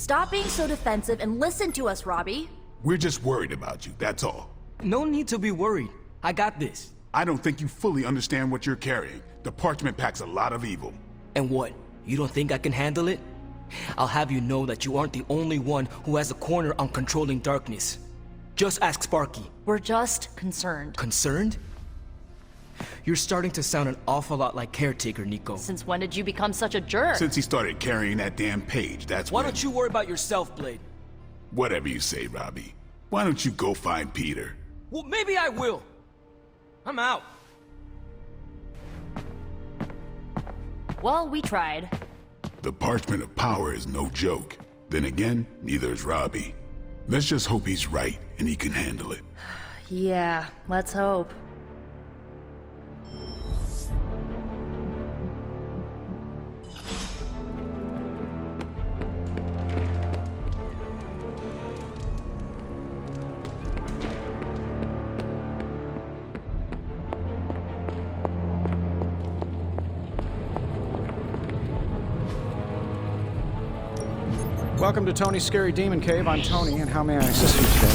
Stop being so defensive and listen to us, Robbie. We're just worried about you, that's all. No need to be worried. I got this. I don't think you fully understand what you're carrying. The parchment packs a lot of evil. And what? You don't think I can handle it? I'll have you know that you aren't the only one who has a corner on controlling darkness. Just ask Sparky. We're just concerned. Concerned? You're starting to sound an awful lot like Caretaker, Nico. Since when did you become such a jerk? Since he started carrying that damn page, that's Why when... don't you worry about yourself, Blade? Whatever you say, Robbie. Why don't you go find Peter? Well, maybe I will. I'm out. Well, we tried. The parchment of power is no joke. Then again, neither is Robbie. Let's just hope he's right and he can handle it. Yeah, let's hope. Welcome to Tony's Scary Demon Cave. I'm Tony, and how may I assist you today?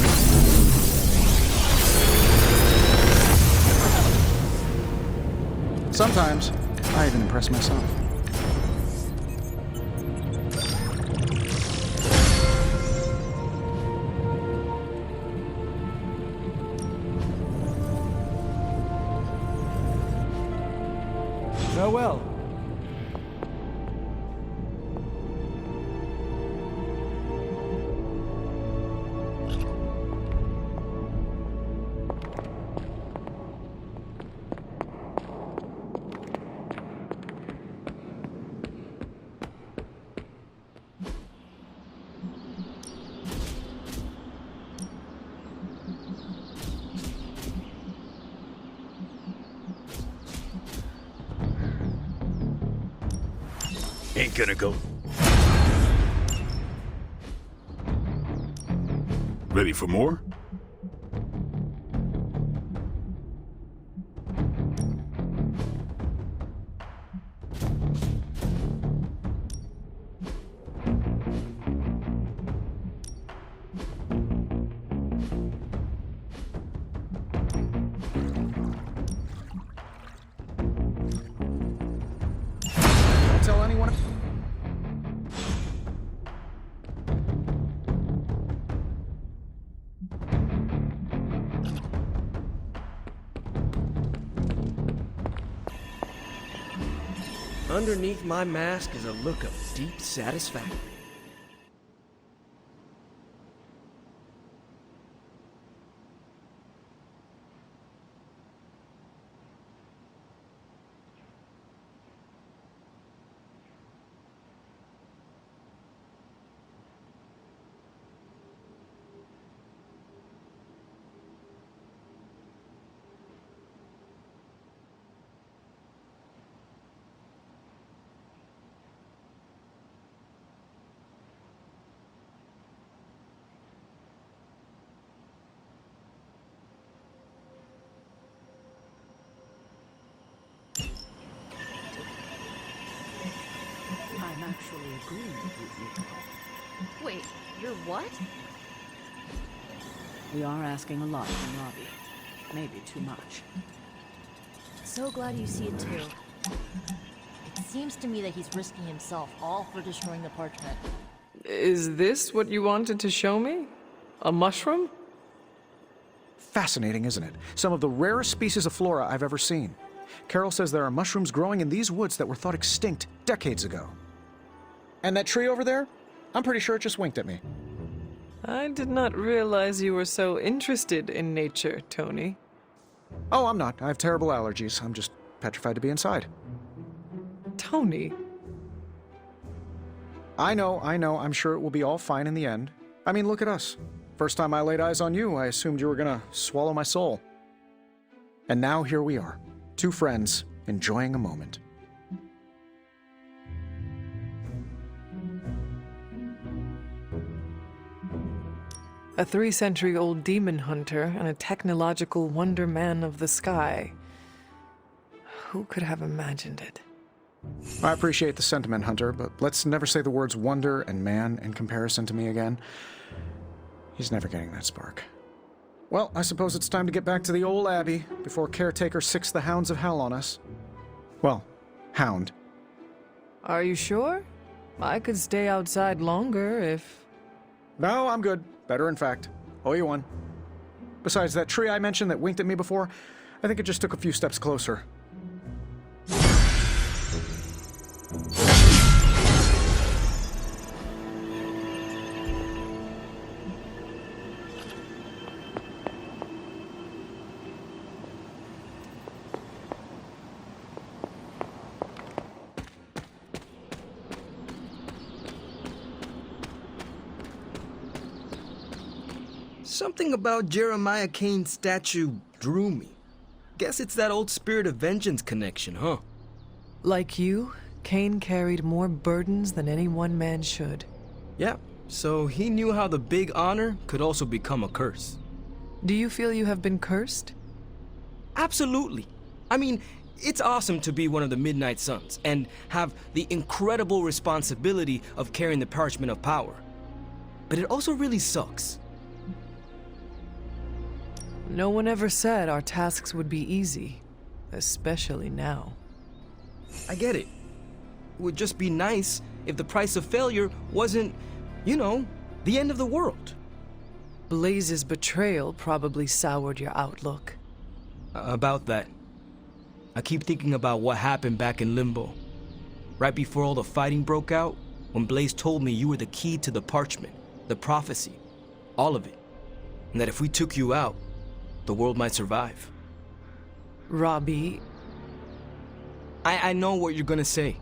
Sometimes, I even impress myself. Farewell. Ain't gonna go. Ready for more? Tell anyone. Underneath my mask is a look of deep satisfaction. I'm actually agreeing with you, Nico. Wait, you're what? We are asking a lot from Robbie. Maybe too much. So glad you see it too. It seems to me that he's risking himself all for destroying the parchment. Is this what you wanted to show me? A mushroom? Fascinating, isn't it? Some of the rarest species of flora I've ever seen. Carol says there are mushrooms growing in these woods that were thought extinct decades ago. And that tree over there? I'm pretty sure it just winked at me. I did not realize you were so interested in nature, Tony. Oh, I'm not. I have terrible allergies. I'm just petrified to be inside. Tony? I know. I'm sure it will be all fine in the end. I mean, look at us. First time I laid eyes on you, I assumed you were gonna swallow my soul. And now here we are. Two friends, enjoying a moment. A 3-century-old demon hunter and a technological wonder man of the sky. Who could have imagined it? I appreciate the sentiment, Hunter, but let's never say the words wonder and man in comparison to me again. He's never getting that spark. Well, I suppose it's time to get back to the old Abbey before Caretaker sicks the hounds of hell on us. Well, hound. Are you sure? I could stay outside longer if... No, I'm good. Better, in fact. Owe you one. Besides, that tree I mentioned that winked at me before, I think it just took a few steps closer. Something about Jeremiah Kane's statue drew me. Guess it's that old spirit of vengeance connection, huh? Like you, Cain carried more burdens than any one man should. Yeah, so he knew how the big honor could also become a curse. Do you feel you have been cursed? Absolutely. I mean, it's awesome to be one of the Midnight Suns and have the incredible responsibility of carrying the parchment of power. But it also really sucks. No one ever said our tasks would be easy, especially now. I get it. It would just be nice if the price of failure wasn't, you know, the end of the world. Blaze's betrayal probably soured your outlook. About that. I keep thinking about what happened back in Limbo. Right before all the fighting broke out, when Blaze told me you were the key to the parchment, the prophecy, all of it. And that if we took you out, the world might survive. Robbie... I know what you're gonna say.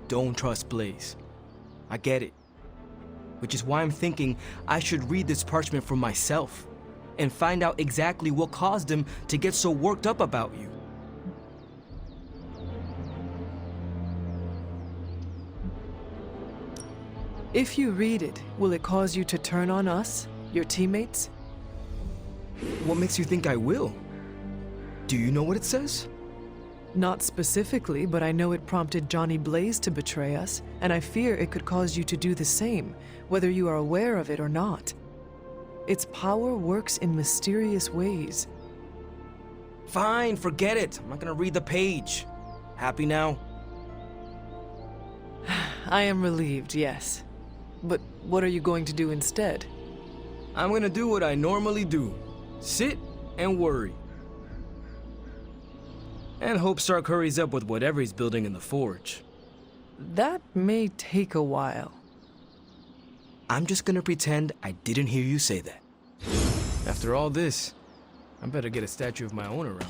Don't trust Blaze. I get it. Which is why I'm thinking I should read this parchment for myself and find out exactly what caused him to get so worked up about you. If you read it, will it cause you to turn on us, your teammates? What makes you think I will? Do you know what it says? Not specifically, but I know it prompted Johnny Blaze to betray us, and I fear it could cause you to do the same, whether you are aware of it or not. Its power works in mysterious ways. Fine, forget it. I'm not gonna read the page. Happy now? I am relieved, yes. But what are you going to do instead? I'm gonna do what I normally do. Sit and worry. And hope Stark hurries up with whatever he's building in the forge. That may take a while. I'm just gonna pretend I didn't hear you say that. After all this, I better get a statue of my own around.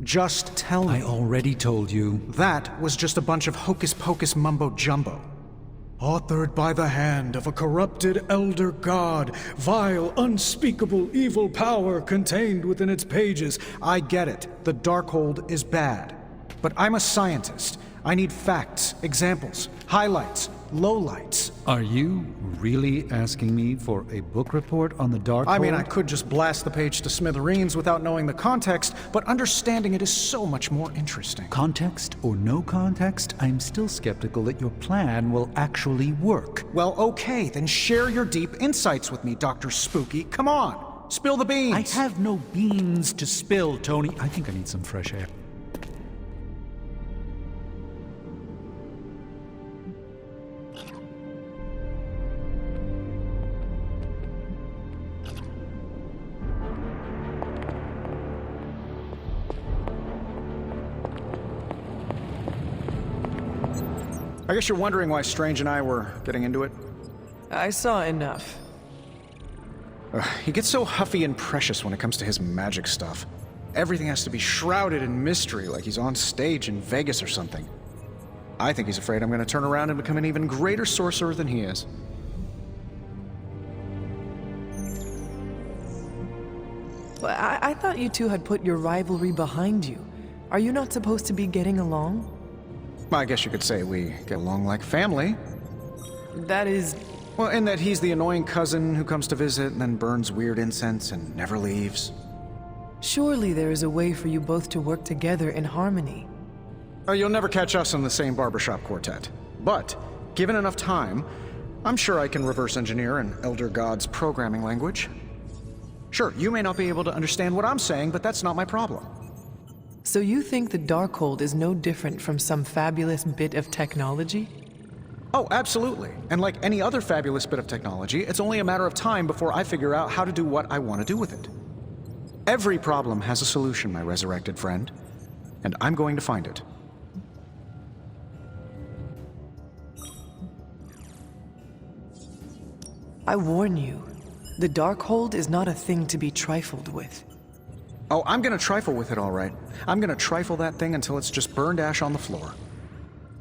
Just tell me. I already told you. That was just a bunch of hocus-pocus mumbo-jumbo. Authored by the hand of a corrupted elder god, vile, unspeakable evil power contained within its pages. I get it. The Darkhold is bad. But I'm a scientist. I need facts, examples, highlights, lowlights. Are you really asking me for a book report on the Darkhold? I mean, I could just blast the page to smithereens without knowing the context, but understanding it is so much more interesting. Context or no context, I'm still skeptical that your plan will actually work. Well, okay, then share your deep insights with me, Dr. Spooky. Come on, spill the beans. I have no beans to spill, Tony. I think I need some fresh air. I guess you're wondering why Strange and I were getting into it. I saw enough. He gets so huffy and precious when it comes to his magic stuff. Everything has to be shrouded in mystery, like he's on stage in Vegas or something. I think he's afraid I'm going to turn around and become an even greater sorcerer than he is. Well, I thought you two had put your rivalry behind you. Are you not supposed to be getting along? I guess you could say we get along like family. That is Well, in that he's the annoying cousin who comes to visit and then burns weird incense and never leaves. Surely there is a way for you both to work together in harmony. Oh, you'll never catch us in the same barbershop quartet. But, given enough time, I'm sure I can reverse engineer an Elder God's programming language. Sure, you may not be able to understand what I'm saying, but that's not my problem. So you think the Darkhold is no different from some fabulous bit of technology? Oh, absolutely. And like any other fabulous bit of technology, it's only a matter of time before I figure out how to do what I want to do with it. Every problem has a solution, my resurrected friend, and I'm going to find it. I warn you, the Darkhold is not a thing to be trifled with. Oh, I'm gonna trifle with it all right. I'm gonna trifle that thing until it's just burned ash on the floor.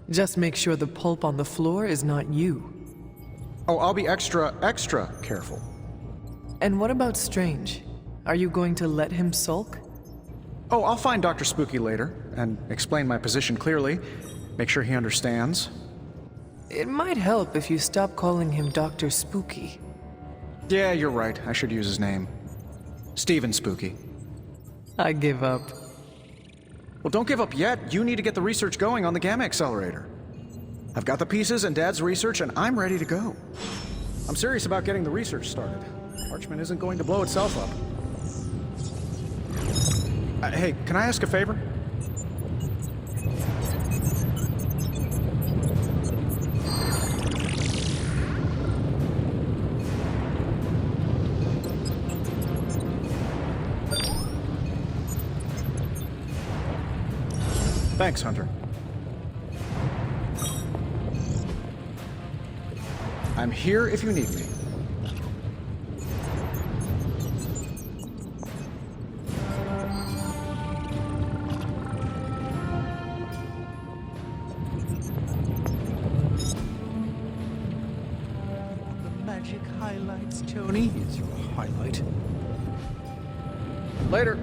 Just make sure the pulp on the floor is not you. Oh, I'll be extra careful. And what about Strange? Are you going to let him sulk? Oh, I'll find Dr. Spooky later and explain my position clearly. Make sure he understands. It might help if you stop calling him Dr. Spooky. Yeah, you're right. I should use his name. Stephen Spooky. I give up. Well, don't give up yet. You need to get the research going on the Gamma Accelerator. I've got the pieces and Dad's research, and I'm ready to go. I'm serious about getting the research started. Parchment isn't going to blow itself up. Hey, can I ask a favor? Thanks, Hunter. I'm here if you need me. The magic highlights, Tony. Is your highlight. Later.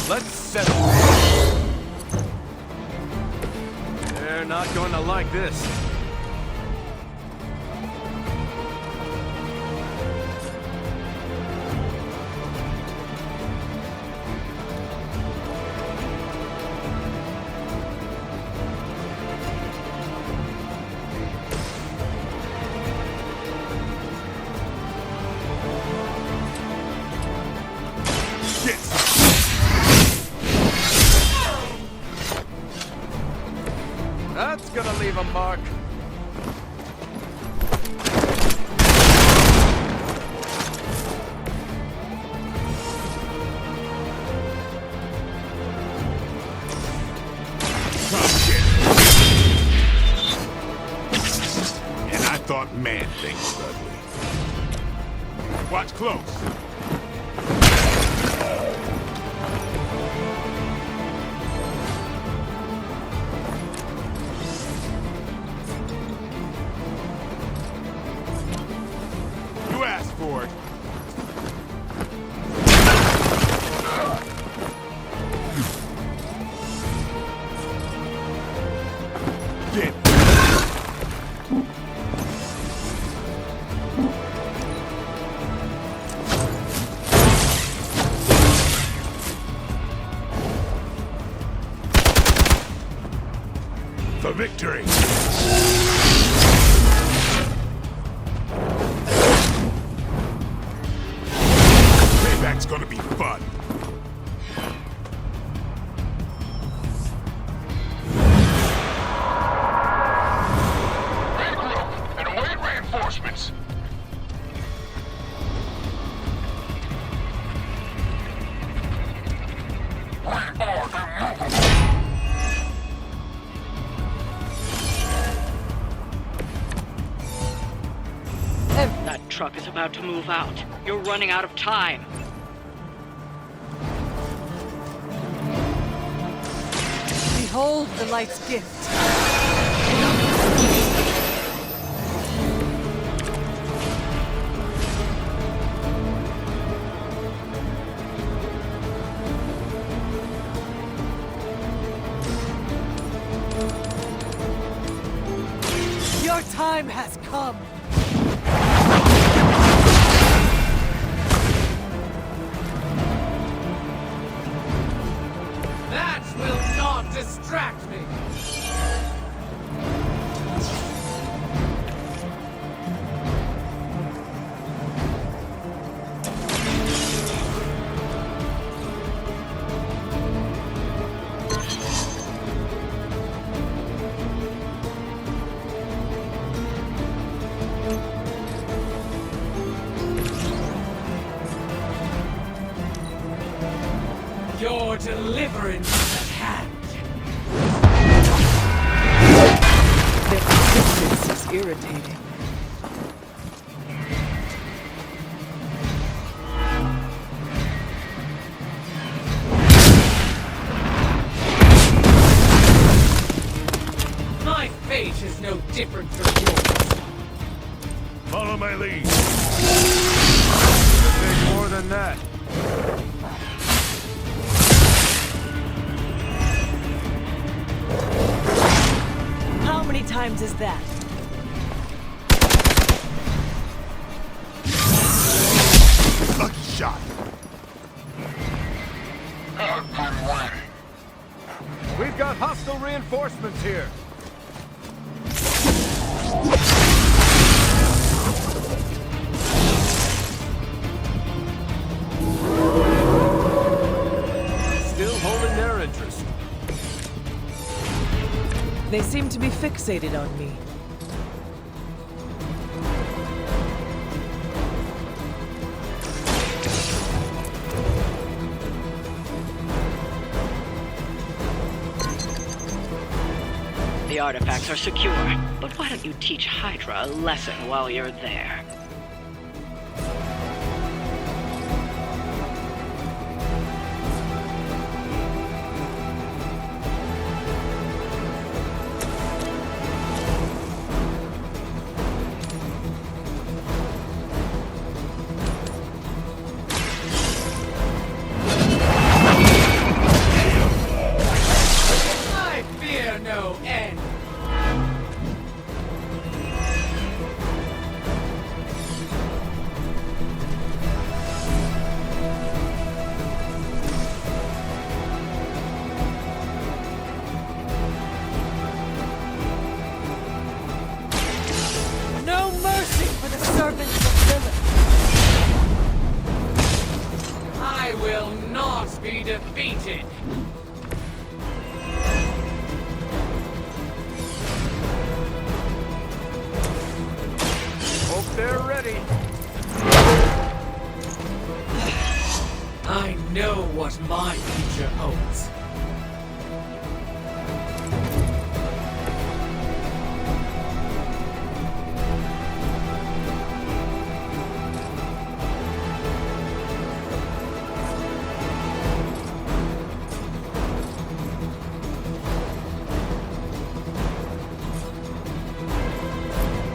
Let's settle. They're not going to like this. That's gonna leave a mark. Man-thing, Dudley. Watch close. You asked for it. Get. For victory! Payback's gonna be fun. Regroup and await reinforcements. We are immovable. That truck is about to move out. You're running out of time. Behold the light's gift. Your time has come. That will not distract me! Your deliverance is at hand. Their persistence is irritating. My fate is no different from yours. Follow my lead. It'll take more than that. How many times is that? Lucky shot. We've got hostile reinforcements here. Still holding their interest. They seem to be fixated on me. The artifacts are secure, but why don't you teach Hydra a lesson while you're there? I fear no end.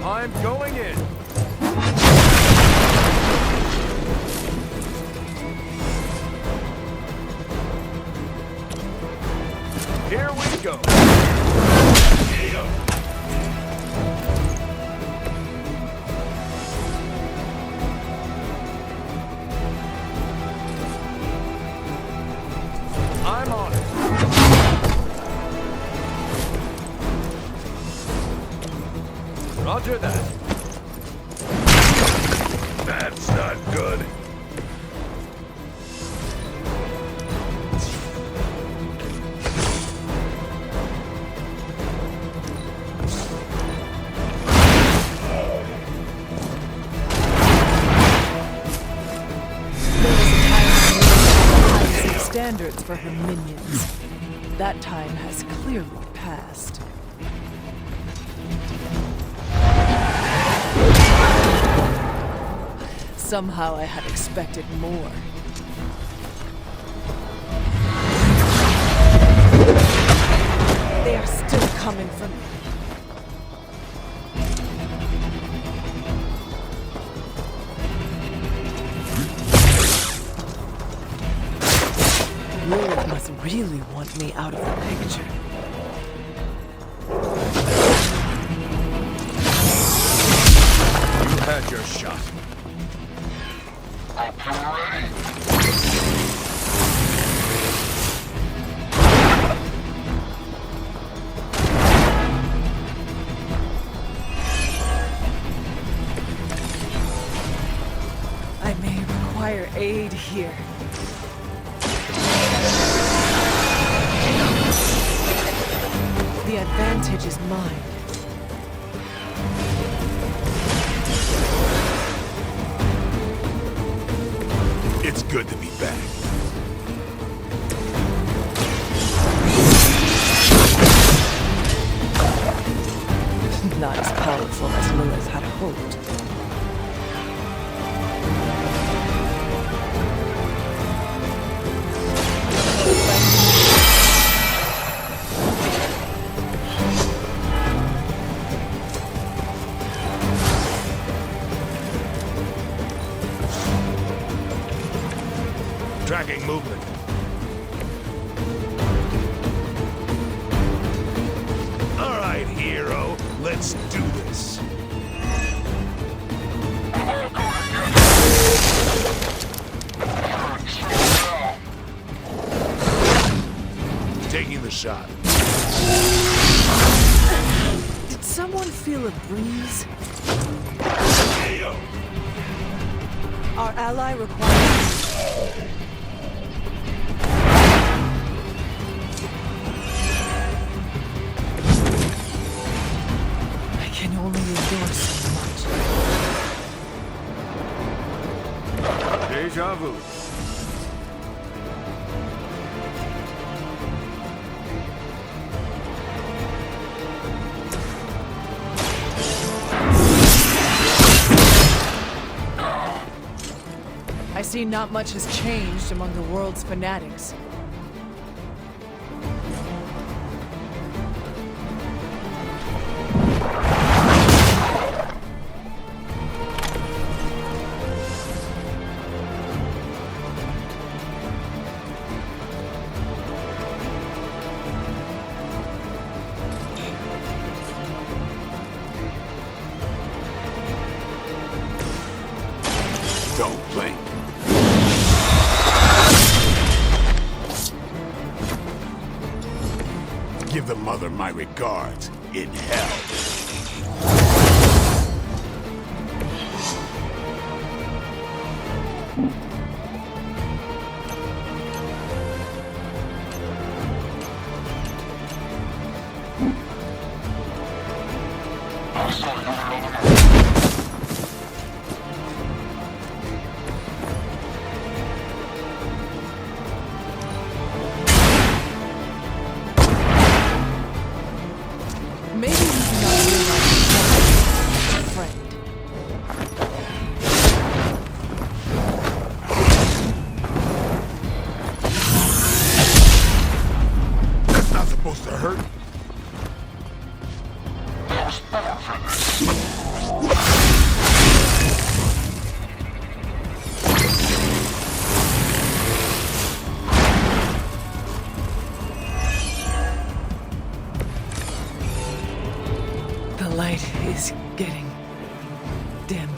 I'm going in. Here we go. I'm on it. Roger that. That's not good. Standards for her minions. That time has clearly passed. Somehow I had expected more. They are still coming for me. Lilith must really want me out of the picture. You had your shot. I may require aid here. The advantage is mine. It's good to be back. Not as powerful as Lilith had hoped. Tracking movement. All right, hero. Let's do this. Taking the shot. Did someone feel a breeze? Our ally requires... I can only endure so much. Deja vu. I see not much has changed among the world's fanatics. Don't blink. Give the mother my regards in hell. Maybe you do not realize you're a friend. That's not supposed to hurt. light is getting dim.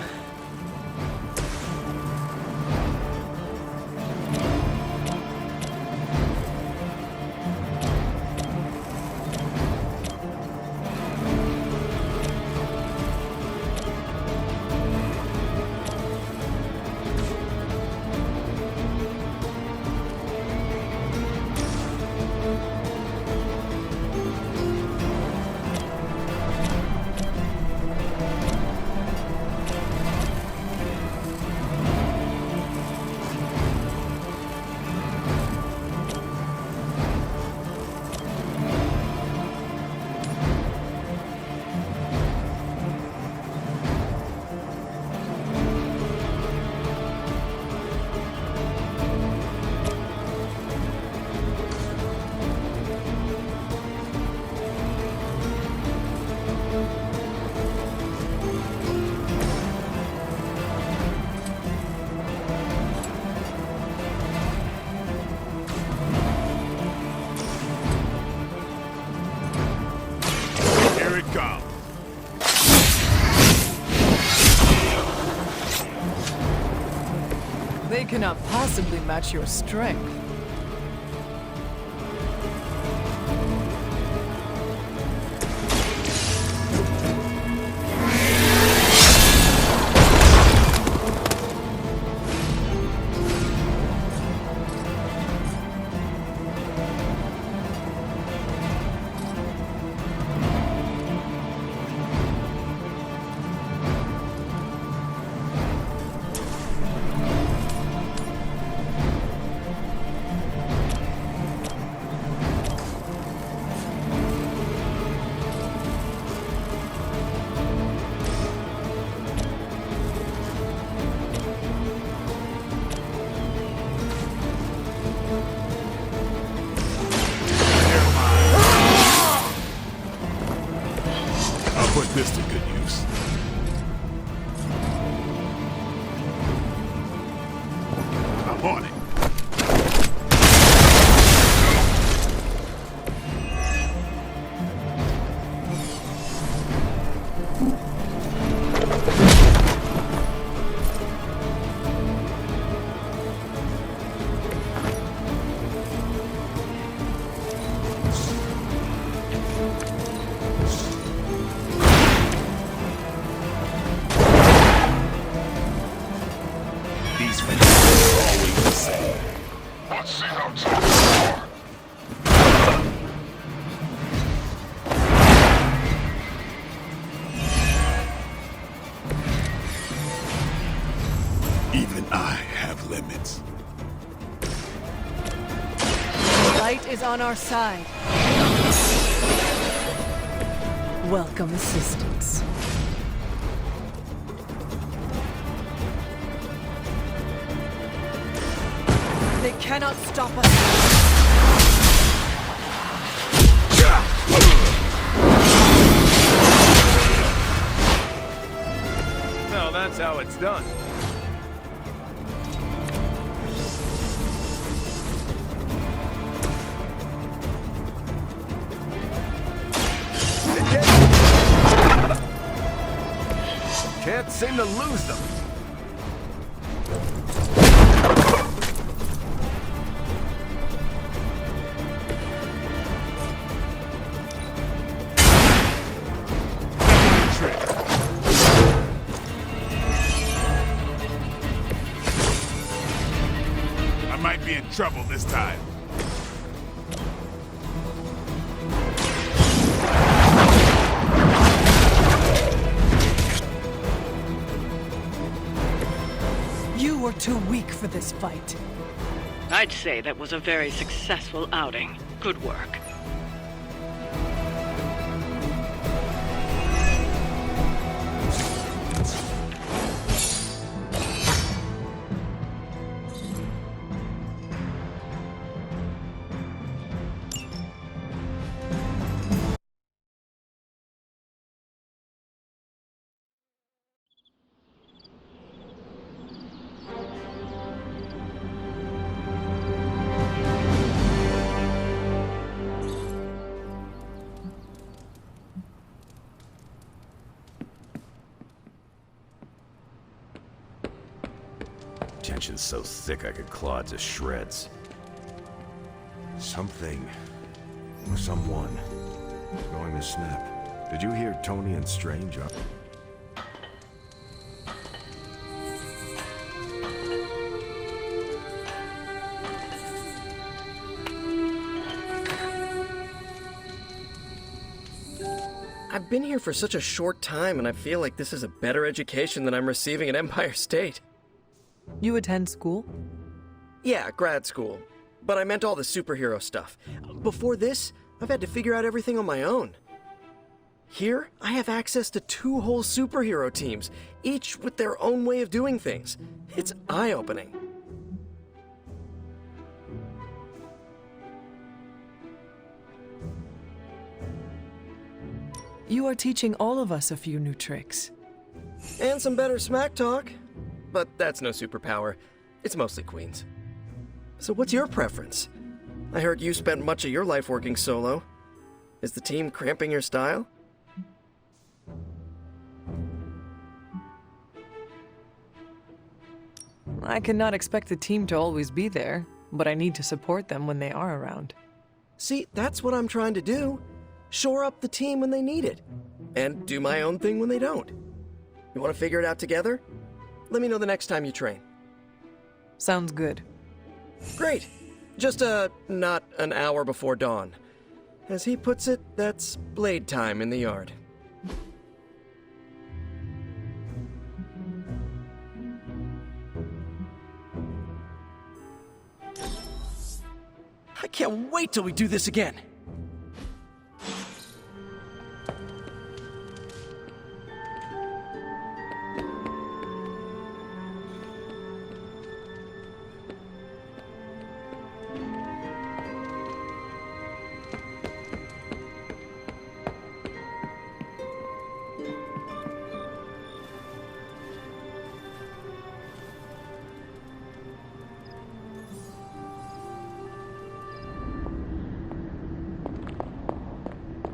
Here it comes. They cannot possibly match your strength. I'll put this to good use. I'm on it. These fences are always the same. Let's see how tough they are. Even I have limits. Light is on our side. Welcome assistance. They cannot stop us. Well, that's how it's done. Can't seem to lose them. I might be in trouble this time. You were too weak for this fight. I'd say that was a very successful outing. Good work. tension's so thick I could claw it to shreds. Something, or someone, is going to snap. Did you hear Tony and Strange up? I've been here for such a short time, and I feel like this is a better education than I'm receiving at Empire State. You attend school? Yeah, grad school. But I meant all the superhero stuff. Before this, I've had to figure out everything on my own. Here, I have access to 2 whole superhero teams, each with their own way of doing things. It's eye-opening. You are teaching all of us a few new tricks. And some better smack talk. But that's no superpower. It's mostly Queen's. So what's your preference? I heard you spent much of your life working solo. Is the team cramping your style? I cannot expect the team to always be there, but I need to support them when they are around. See, that's what I'm trying to do. Shore up the team when they need it. And do my own thing when they don't. You want to figure it out together? Let me know the next time you train. Sounds good. Great. Just, not an hour before dawn. As he puts it, that's blade time in the yard. I can't wait till we do this again!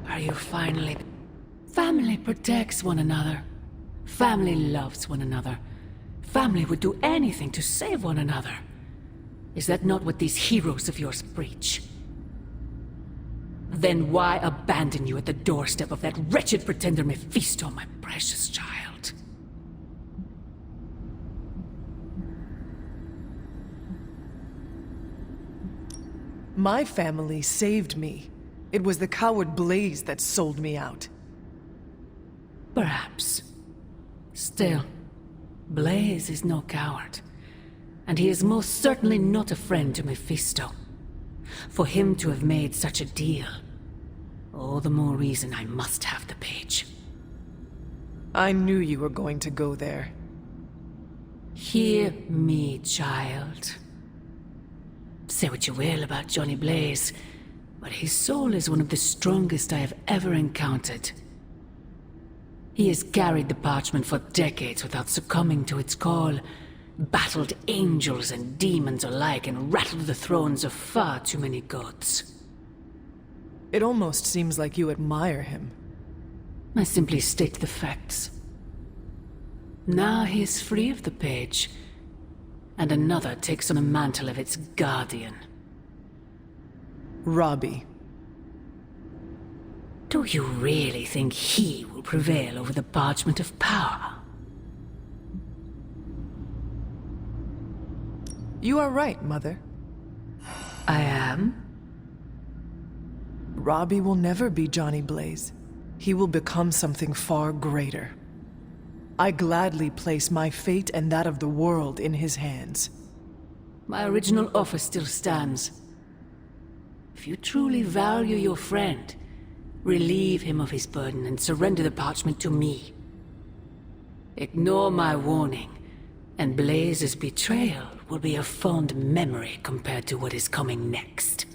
Are you finally... Family protects one another. Family loves one another. Family would do anything to save one another. Is that not what these heroes of yours preach? Then why abandon you at the doorstep of that wretched pretender Mephisto, my precious child? My family saved me. It was the coward Blaze that sold me out. Perhaps. Still, Blaze is no coward. And he is most certainly not a friend to Mephisto. For him to have made such a deal, all the more reason I must have the page. I knew you were going to go there. Hear me, child. Say what you will about Johnny Blaze, but his soul is one of the strongest I have ever encountered. He has carried the parchment for decades without succumbing to its call, battled angels and demons alike, and rattled the thrones of far too many gods. It almost seems like you admire him. I simply state the facts. Now he is free of the page, and another takes on the mantle of its guardian. Robbie. Do you really think he will prevail over the parchment of power? You are right, Mother. I am? Robbie will never be Johnny Blaze. He will become something far greater. I gladly place my fate and that of the world in his hands. My original offer still stands. If you truly value your friend, relieve him of his burden and surrender the parchment to me. Ignore my warning, and Blaze's betrayal will be a fond memory compared to what is coming next.